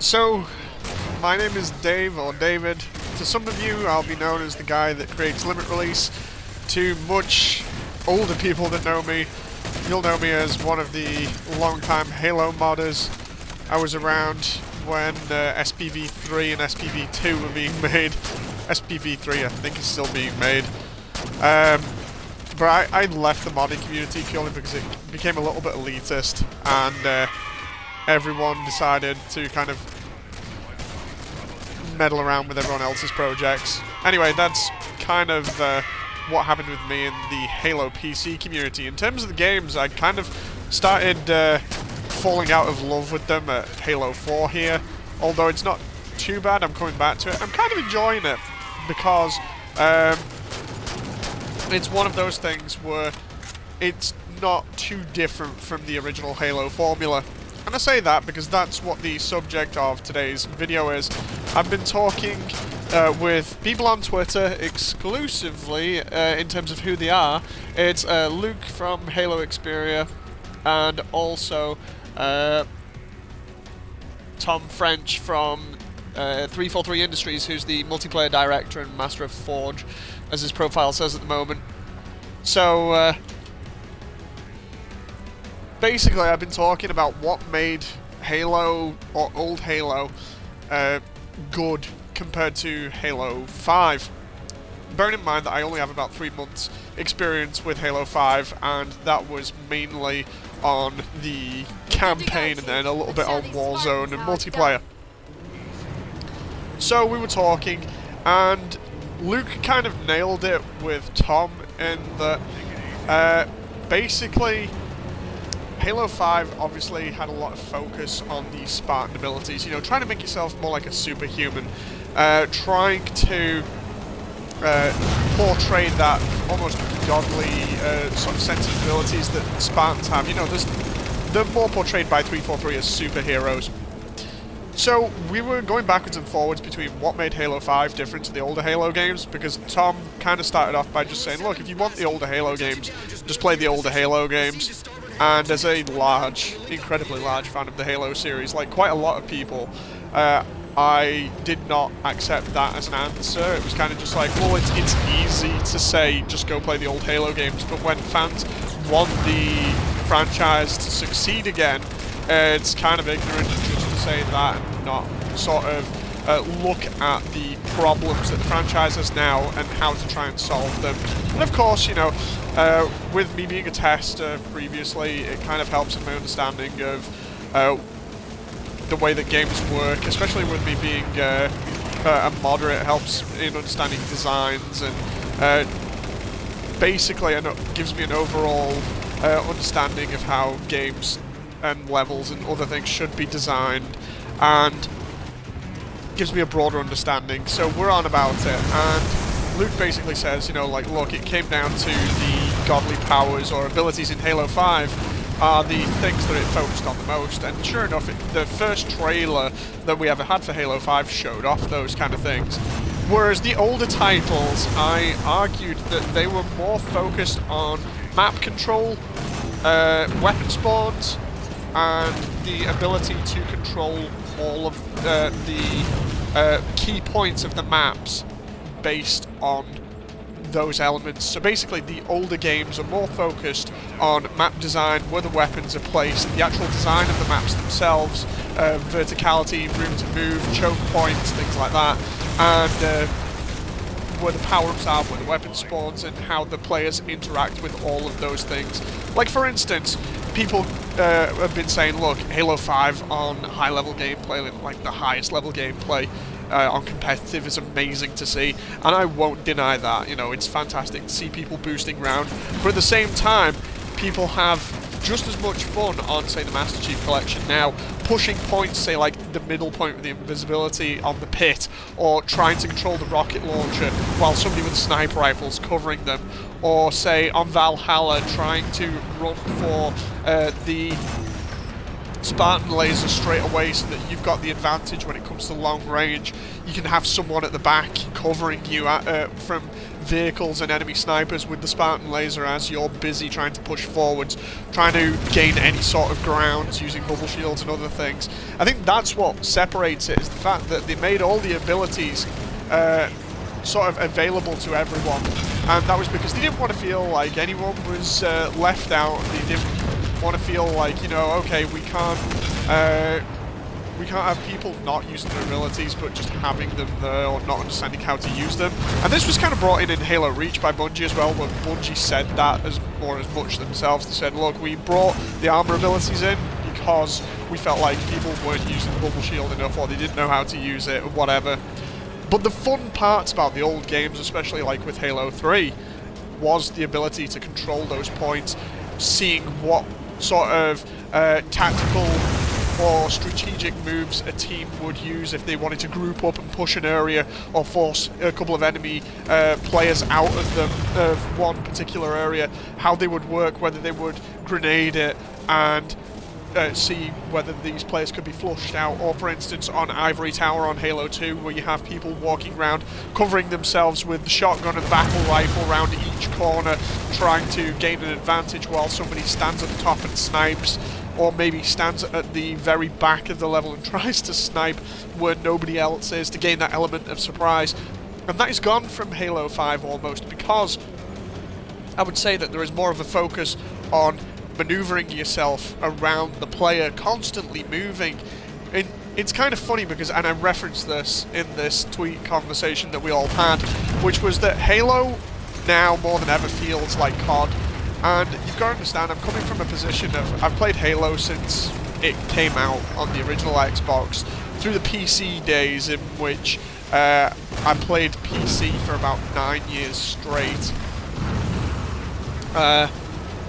So, my name is Dave, or David. To some of you, I'll be known as the guy that creates Limit Release. To much older people that know me, you'll know me as one of the long-time Halo modders. I was around when SPV3 and SPV2 were being made. SPV3, I think, is still being made. But I left the modding community purely because it became a little bit elitist, and everyone decided to kind of meddle around with everyone else's projects. Anyway, that's kind of what happened with me in the Halo PC community. In terms of the games, I kind of started falling out of love with them at Halo 4 here. Although it's not too bad, I'm coming back to it. I'm kind of enjoying it because it's one of those things where it's not too different from the original Halo formula. And I say that because that's what the subject of today's video is. I've been talking with people on Twitter exclusively in terms of who they are. It's Luke from Halo Xperia and also Tom French from 343 Industries, who's the multiplayer director and master of Forge, as his profile says at the moment. So, basically, I've been talking about what made Halo, or old Halo, good compared to Halo 5. Bearing in mind that I only have about 3 months experience with Halo 5, and that was mainly on the campaign and then a little bit on Warzone and multiplayer. So we were talking, and Luke kind of nailed it with Tom in that basically Halo 5 obviously had a lot of focus on the Spartan abilities, you know, trying to make yourself more like a superhuman, trying to portray that almost godly sort of sensibilities that Spartans have. You know, they're more portrayed by 343 as superheroes. So we were going backwards and forwards between what made Halo 5 different to the older Halo games, because Tom kind of started off by just saying, look, if you want the older Halo games, just play the older Halo games. And as a large, incredibly large fan of the Halo series, like quite a lot of people, I did not accept that as an answer. It was kind of just like, well, it's easy to say, just go play the old Halo games, but when fans want the franchise to succeed again, it's kind of ignorant just to say that and not sort of look at the problems that the franchise has now and how to try and solve them. And of course, you know, with me being a tester previously, it kind of helps in my understanding of the way that games work, especially with me being a modder. It helps in understanding designs and basically gives me an overall understanding of how games and levels and other things should be designed, and gives me a broader understanding. So we're on about it, and Luke basically says, you know, like, look, it came down to the godly powers or abilities in Halo 5 are the things that it focused on the most, and sure enough, the first trailer that we ever had for Halo 5 showed off those kind of things. Whereas the older titles, I argued that they were more focused on map control, weapon spawns, and the ability to control all of the key points of the maps based on those elements. So basically the older games are more focused on map design, where the weapons are placed, the actual design of the maps themselves, verticality, room to move, choke points, things like that, and where the power-ups are, where the weapon spawns, and how the players interact with all of those things. Like, for instance, people have been saying, look, Halo 5 on high-level gameplay, like the highest-level gameplay on competitive, is amazing to see, and I won't deny that. You know, it's fantastic to see people boosting around, but at the same time, people have just as much fun on, say, the Master Chief Collection now, pushing points, say, like the middle point with the invisibility on the pit, or trying to control the rocket launcher while somebody with a sniper rifle is covering them, or, say, on Valhalla, trying to run for the Spartan laser straight away so that you've got the advantage when it comes to long range. You can have someone at the back covering you from vehicles and enemy snipers with the Spartan laser as you're busy trying to push forwards, trying to gain any sort of ground using bubble shields and other things. I think that's what separates it, is the fact that they made all the abilities sort of available to everyone, and that was because they didn't want to feel like anyone was left out. They didn't want to feel like, you know, okay, we can't have people not using their abilities but just having them there or not understanding how to use them. And this was kind of brought in Halo Reach by Bungie as well, but Bungie said that as much themselves. They said, look, we brought the armor abilities in because we felt like people weren't using the bubble shield enough, or they didn't know how to use it or whatever. But the fun parts about the old games, especially like with Halo 3, was the ability to control those points, seeing what sort of tactical or strategic moves a team would use if they wanted to group up and push an area or force a couple of enemy players out of one particular area, how they would work, whether they would grenade it and see whether these players could be flushed out, or for instance on Ivory Tower on Halo 2, where you have people walking around covering themselves with the shotgun and battle rifle around each corner, trying to gain an advantage while somebody stands at the top and snipes, or maybe stands at the very back of the level and tries to snipe where nobody else is to gain that element of surprise. And that is gone from Halo 5 almost, because I would say that there is more of a focus on maneuvering yourself around the player, constantly moving. It's kind of funny because, and I referenced this in this tweet conversation that we all had, which was that Halo now more than ever feels like COD. And you've got to understand, I'm coming from a position of, I've played Halo since it came out on the original Xbox, through the PC days in which I played PC for about 9 years straight.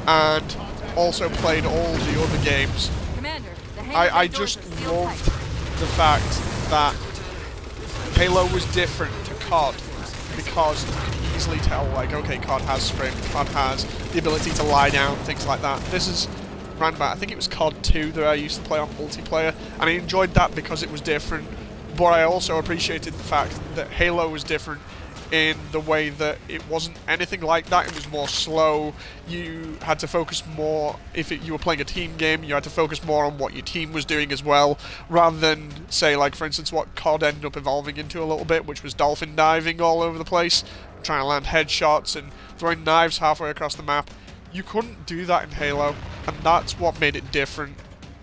And also played all the other games. Commander, I just loved the fact that Halo was different to COD, because you could easily tell, like, okay, COD has sprint, COD has the ability to lie down, things like that. This is around about, I think it was COD 2 that I used to play on multiplayer, and I enjoyed that because it was different, but I also appreciated the fact that Halo was different in the way that it wasn't anything like that. It was more slow. You had to focus more, if you were playing a team game, you had to focus more on what your team was doing as well, rather than, say, like, for instance, what COD ended up evolving into a little bit, which was dolphin diving all over the place, trying to land headshots and throwing knives halfway across the map. You couldn't do that in Halo, and that's what made it different.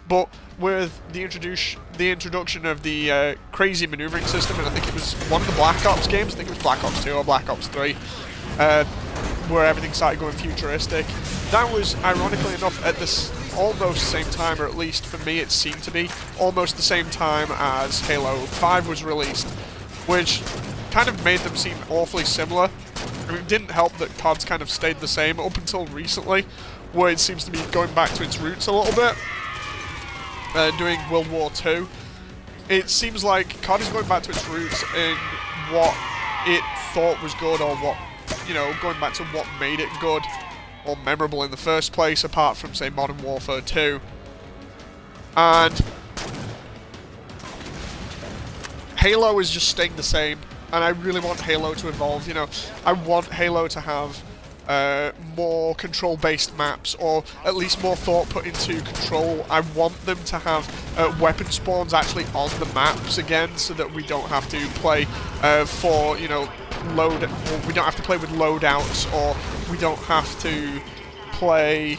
But with the introduction of the crazy maneuvering system, and I think it was one of the Black Ops games, I think it was Black Ops 2 or Black Ops 3, where everything started going futuristic. That was, ironically enough, at this almost same time, or at least for me it seemed to be, almost the same time as Halo 5 was released, which kind of made them seem awfully similar. I mean, it didn't help that COD's kind of stayed the same up until recently, where it seems to be going back to its roots a little bit. Doing World War II, it seems like COD is going back to its roots in what it thought was good, or what, you know, going back to what made it good or memorable in the first place, apart from, say, Modern Warfare 2. And Halo is just staying the same, and I really want Halo to evolve. You know, I want Halo to have more control-based maps, or at least more thought put into control. I want them to have weapon spawns actually on the maps again, so that we don't have to play for, you know, we don't have to play with loadouts, or we don't have to play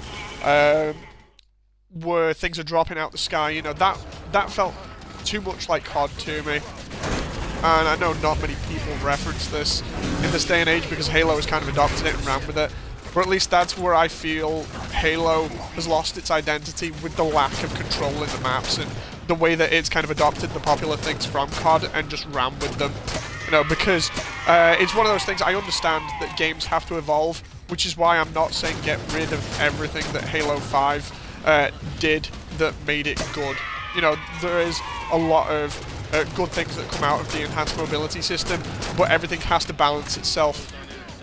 where things are dropping out the sky. You know, that felt too much like COD to me. And I know not many people reference this in this day and age because Halo has kind of adopted it and ran with it. But at least that's where I feel Halo has lost its identity, with the lack of control in the maps and the way that it's kind of adopted the popular things from COD and just ran with them. You know, because it's one of those things, I understand that games have to evolve, which is why I'm not saying get rid of everything that Halo 5 did that made it good. You know, there is a lot of good things that come out of the enhanced mobility system, but everything has to balance itself.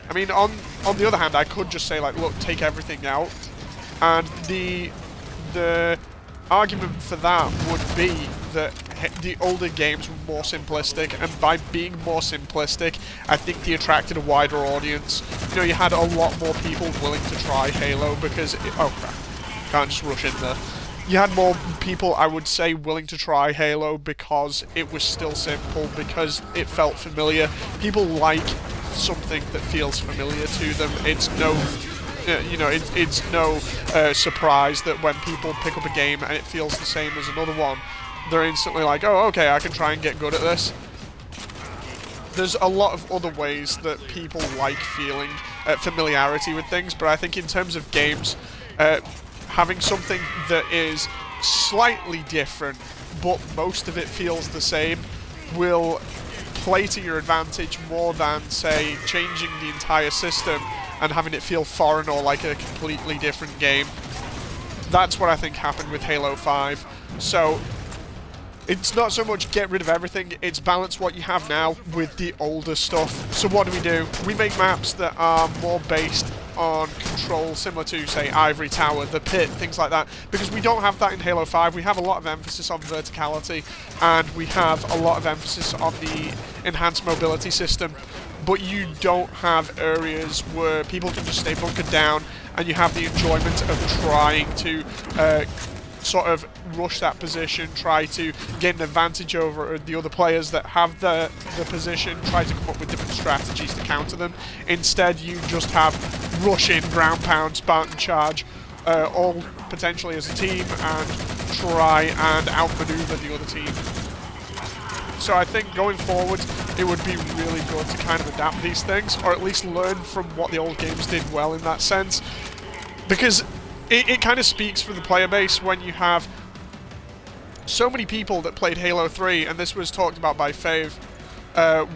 I mean, on the other hand, I could just say, like, look, take everything out, and the argument for that would be that the older games were more simplistic, and by being more simplistic, I think they attracted a wider audience. You know, you had a lot more people willing to try Halo because oh crap, can't just rush in there. You had more people, I would say, willing to try Halo because it was still simple, because it felt familiar. People like something that feels familiar to them. It's no, you know, it's no surprise that when people pick up a game and it feels the same as another one, they're instantly like, oh, okay, I can try and get good at this. There's a lot of other ways that people like feeling familiarity with things, but I think in terms of games, having something that is slightly different, but most of it feels the same, will play to your advantage more than, say, changing the entire system and having it feel foreign or like a completely different game. That's what I think happened with Halo 5. So it's not so much get rid of everything, it's balance what you have now with the older stuff. So what do? We make maps that are more based on control, similar to, say, Ivory Tower, the Pit, things like that, because we don't have that in Halo 5. We have a lot of emphasis on verticality, and we have a lot of emphasis on the enhanced mobility system, but you don't have areas where people can just stay bunkered down, and you have the enjoyment of trying to sort of rush that position, try to get an advantage over the other players that have the position, try to come up with different strategies to counter them. Instead, you just have rush in, ground pound, Spartan charge, all potentially as a team, and try and outmaneuver the other team. So I think going forward, it would be really good to kind of adapt these things, or at least learn from what the old games did well in that sense, because it kind of speaks for the player base when you have so many people that played Halo 3, and this was talked about by Fave,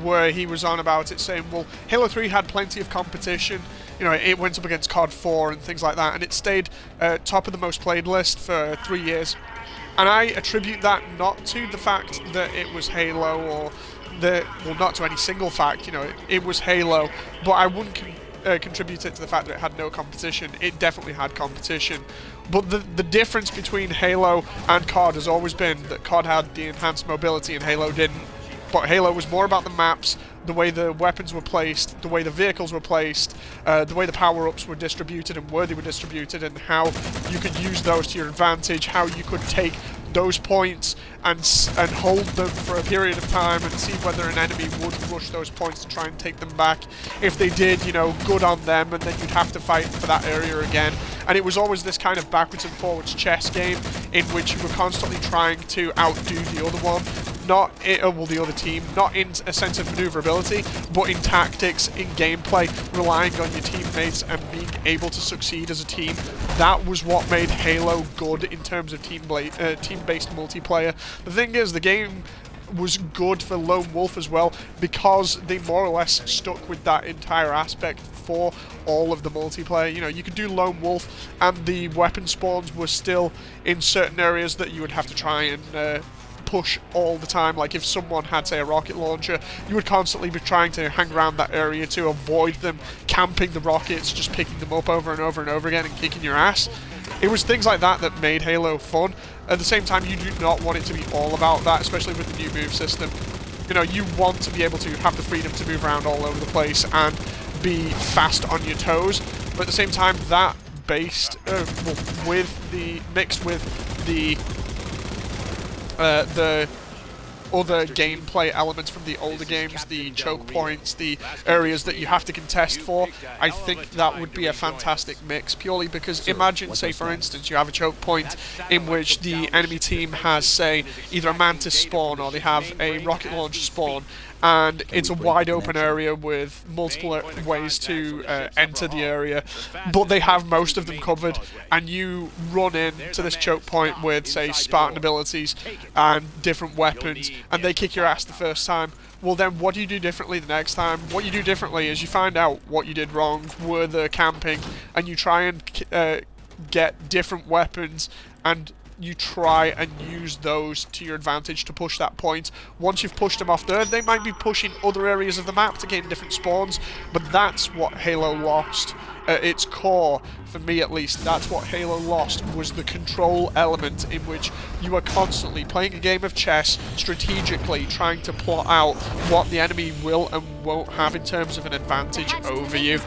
where he was on about it, saying, well, Halo 3 had plenty of competition, you know, it went up against COD 4 and things like that, and it stayed top of the most played list for 3 years. And I attribute that not to the fact that it was Halo, or well, not to any single fact, you know, it was Halo, but I wouldn't contribute it to the fact that it had no competition. It definitely had competition. But the difference between Halo and COD has always been that COD had the enhanced mobility and Halo didn't. But Halo was more about the maps, the way the weapons were placed, the way the vehicles were placed, the way the power-ups were distributed and where they were distributed, and how you could use those to your advantage, how you could take those points and hold them for a period of time and see whether an enemy would rush those points to try and take them back. If they did, you know, good on them, and then you'd have to fight for that area again. And it was always this kind of backwards and forwards chess game in which you were constantly trying to outdo the other one. Not the other team, not in a sense of maneuverability, but in tactics, in gameplay, relying on your teammates and being able to succeed as a team. That was what made Halo good in terms of team-based multiplayer. The thing is, the game was good for Lone Wolf as well, because they more or less stuck with that entire aspect for all of the multiplayer. You know, you could do Lone Wolf, and the weapon spawns were still in certain areas that you would have to try and push all the time. Like if someone had, say, a rocket launcher, you would constantly be trying to hang around that area to avoid them camping the rockets, just picking them up over and over and over again and kicking your ass. It was things like that that made Halo fun. At the same time, you do not want it to be all about that, especially with the new move system. You know, you want to be able to have the freedom to move around all over the place and be fast on your toes, but at the same time, that based mixed with the other gameplay elements from the older games, the choke points, the areas that you have to contest for, I think that would be a fantastic mix, purely because imagine, say, for instance, you have a choke point in which the enemy team has, say, either a Mantis spawn or they have a rocket launcher spawn, and it's a wide open area with multiple ways to enter the area, but they have most of them covered, and you run into this choke point with, say, Spartan abilities and different weapons, and they kick your ass the first time. Well, then what do you do differently the next time? What you do differently is you find out what you did wrong, were the camping, and you try and get different weapons and you try and use those to your advantage to push that point. Once you've pushed them off there, they might be pushing other areas of the map to gain different spawns, but that's what Halo lost. At its core, for me at least, that's what Halo lost, was the control element in which you are constantly playing a game of chess, strategically trying to plot out what the enemy will and won't have in terms of an advantage over you.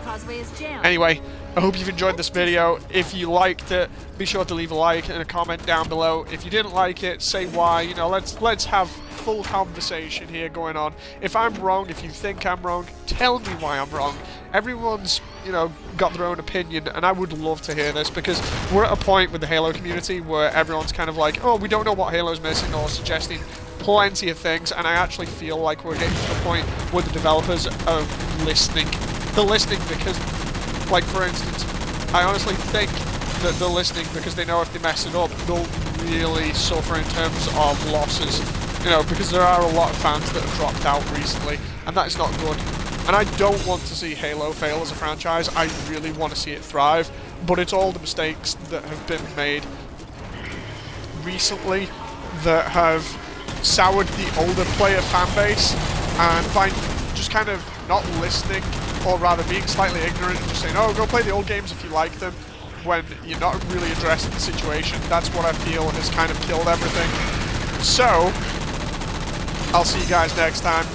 Anyway, I hope you've enjoyed this video. If you liked it, be sure to leave a like and a comment down below. If you didn't like it, say why. You know, let's have full conversation here going on. If I'm wrong, if you think I'm wrong, tell me why I'm wrong. Everyone's, you know, got their own opinion, and I would love to hear this, because we're at a point with the Halo community where everyone's kind of like, oh, we don't know what Halo's missing, or suggesting plenty of things, and I actually feel like we're getting to the point where the developers are listening. They're listening because, like, for instance, I honestly think that they're listening because they know if they mess it up, they'll really suffer in terms of losses. You know, because there are a lot of fans that have dropped out recently, and that is not good. And I don't want to see Halo fail as a franchise. I really want to see it thrive, but it's all the mistakes that have been made recently that have soured the older player fan base, and by just kind of not listening, or rather being slightly ignorant and just saying, oh, go play the old games if you like them, when you're not really addressing the situation. That's what I feel has kind of killed everything. So, I'll see you guys next time.